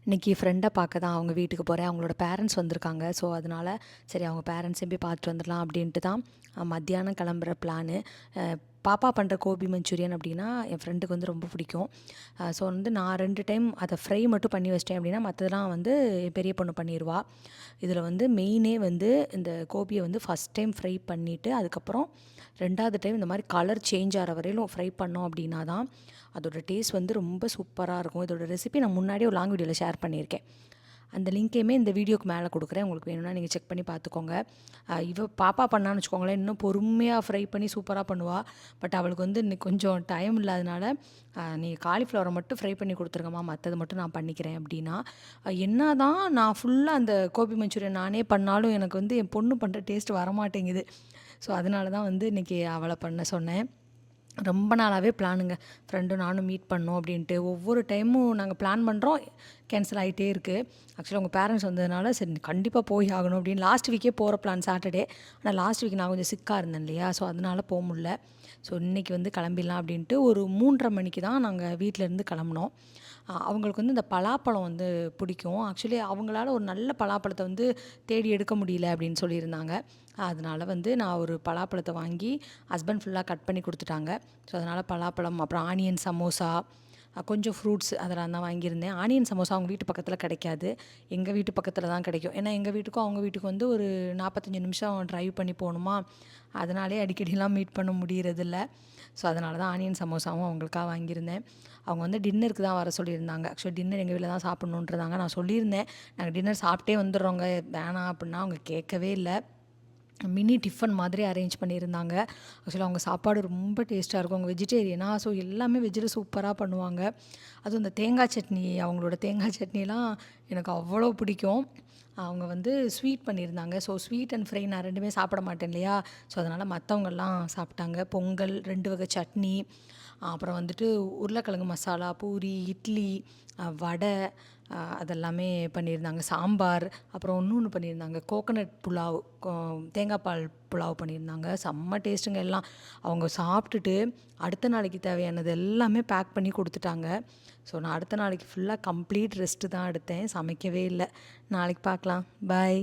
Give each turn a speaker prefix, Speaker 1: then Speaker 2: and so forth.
Speaker 1: இன்றைக்கி ஃப்ரெண்டை பார்க்க தான் அவங்க வீட்டுக்கு போகிறேன். அவங்களோட பேரண்ட்ஸ் வந்திருக்காங்க. ஸோ அதனால் சரி அவங்க பேரண்ட்ஸையும் போய் பார்த்துட்டு வந்துடலாம் அப்படின்ட்டு தான் மத்தியானம் கிளம்புற பிளானு. பாப்பா பண்ணுற கோபி மஞ்சூரியன் அப்படின்னா என் ஃப்ரெண்டுக்கு வந்து ரொம்ப பிடிக்கும். ஸோ வந்து நான் 2 டைம் அதை ஃப்ரை மட்டும் பண்ணி வச்சிட்டேன் அப்படின்னா மற்றதெல்லாம் வந்து என் பெரிய பொண்ணு பண்ணிடுவா. இதில் வந்து மெயினே வந்து இந்த கோபியை வந்து ஃபஸ்ட் டைம் ஃப்ரை பண்ணிவிட்டு அதுக்கப்புறம் 2வது டைம் இந்த மாதிரி கலர் சேஞ்ச் ஆகிற வரையிலும் ஃப்ரை பண்ணோம் அப்படின்னா தான் அதோடய டேஸ்ட் வந்து ரொம்ப சூப்பராக இருக்கும். இதோட ரெசிபி நான் முன்னாடியே ஒரு லாங் வீடியோவில் ஷேர் பண்ணியிருக்கேன். அந்த லிங்க்கையுமே இந்த வீடியோக்கு மேலே கொடுக்குறேன். உங்களுக்கு வேணும்னா நீங்கள் செக் பண்ணி பார்த்துக்கோங்க. பாப்பா பண்ணான்னு வச்சுக்கோங்களேன், இன்னும் பொறுமையாக ஃப்ரை பண்ணி சூப்பராக பண்ணுவாள். பட் அவளுக்கு வந்து இன்னைக்கு கொஞ்சம் டைம் இல்லாதனால நீங்கள் காலிஃப்ளவரை மட்டும் ஃப்ரை பண்ணி கொடுத்துருங்கம்மா, மற்றது மட்டும் நான் பண்ணிக்கிறேன் அப்படின்னா, என்ன தான் நான் ஃபுல்லாக அந்த கோபி மஞ்சூரியன் நானே பண்ணாலும் எனக்கு வந்து என் பொண்ணு பண்ணுற டேஸ்ட் வரமாட்டேங்குது. ஸோ அதனால தான் வந்து இன்றைக்கி அவளை பண்ண சொன்னேன். ரொம்ப நாளாகவே பிளானுங்க. ஃப்ரெண்டும் நானும் மீட் பண்ணோம் அப்படின்ட்டு. ஒவ்வொரு டைமும் நாங்கள் பிளான் பண்ணுறோம், கேன்சல் ஆகிட்டே இருக்குது. ஆக்சுவலாக உங்கள் பேரண்ட்ஸ் வந்ததுனால சரி கண்டிப்பாக போய் ஆகணும் அப்படின்னு லாஸ்ட் வீக்கே போகிற பிளான் சாட்டர்டே. ஆனால் லாஸ்ட் வீக் நான் கொஞ்சம் சிக்காக இருந்தேன் இல்லையா, ஸோ அதனால் போக முடில. ஸோ இன்றைக்கி வந்து கிளம்பிடலாம் அப்படின்ட்டு ஒரு 3:30 மணிக்கு தான் நாங்கள் வீட்டிலேருந்து கிளம்புனோம். அவங்களுக்கு வந்து இந்த பலாப்பழம் வந்து பிடிக்கும். ஆக்சுவலி அவங்களால ஒரு நல்ல பலாப்பழத்தை வந்து தேடி எடுக்க முடியல அப்படின்னு சொல்லியிருந்தாங்க. அதனால் வந்து நான் ஒரு பலாப்பழத்தை வாங்கி ஹஸ்பண்ட் ஃபுல்லாக கட் பண்ணி கொடுத்துட்டாங்க. ஸோ அதனால் பலாப்பழம், அப்புறம் ஆனியன் சமோசா, கொஞ்சம் ஃப்ரூட்ஸ் அதெல்லாம் தான் வாங்கியிருந்தேன். ஆனியன் சமோசா அவங்க வீட்டு பக்கத்தில் கிடைக்காது, எங்கள் வீட்டு பக்கத்தில் தான் கிடைக்கும். ஏன்னா எங்கள் வீட்டுக்கும் அவங்க வீட்டுக்கும் வந்து ஒரு 45 நிமிஷம் ட்ரைவ் பண்ணி போகணுமா, அதனாலே அடிக்கடிலாம் மீட் பண்ண முடியறதில்ல. ஸோ அதனால தான் ஆனியன் சமோசாவும் அவங்களுக்காக வாங்கியிருந்தேன். அவங்க வந்து டின்னருக்கு தான் வர சொல்லியிருந்தாங்க. ஆக்சுவலி டின்னர் எங்கள் வீட்டில் தான் சாப்பிட்ணுன்றதாங்க. நான் சொல்லியிருந்தேன் நாங்கள் டின்னர் சாப்பிட்டே வந்துடுறோங்க வேணாம் அப்படின்னா, அவங்க கேட்கவே இல்லை. மினி டிஃபன் மாதிரி அரேஞ்ச் பண்ணியிருந்தாங்க. ஆக்சுவலாக அவங்க சாப்பாடு ரொம்ப டேஸ்ட்டாக இருக்கும். அவங்க வெஜிடேரியனா, ஸோ எல்லாமே வெஜ்ஜில் சூப்பராக பண்ணுவாங்க. அதுவும் இந்த தேங்காய் சட்னி, அவங்களோட தேங்காய் சட்னிலாம் எனக்கு அவ்வளோ பிடிக்கும். அவங்க வந்து ஸ்வீட் பண்ணியிருந்தாங்க. ஸோ ஸ்வீட் அண்ட் ஃப்ரை நான் 2மே சாப்பிட மாட்டேன் இல்லையா, ஸோ அதனால் மற்றவங்கெல்லாம் சாப்பிட்டாங்க. பொங்கல், 2 வகை சட்னி, அப்புறம் வந்துட்டு உருளைக்கிழங்கு மசாலா, பூரி, இட்லி, வடை, அதெல்லாமே பண்ணியிருந்தாங்க. சாம்பார், அப்புறம் இன்னொன்று பண்ணியிருந்தாங்க கோகனட் புலாவ், தேங்காய் பால் புலாவ் பண்ணியிருந்தாங்க. செம்ம டேஸ்ட்டுங்க எல்லாம். அவங்க சாப்பிட்டுட்டு அடுத்த நாளைக்கு தேவையானது எல்லாமே பேக் பண்ணி கொடுத்துட்டாங்க. ஸோ நான் அடுத்த நாளைக்கு ஃபுல்லாக கம்ப்ளீட் ரெஸ்ட்டு தான் எடுத்தேன், சமைக்கவே இல்லை. நாளைக்கு பார்க்கலாம். பாய்.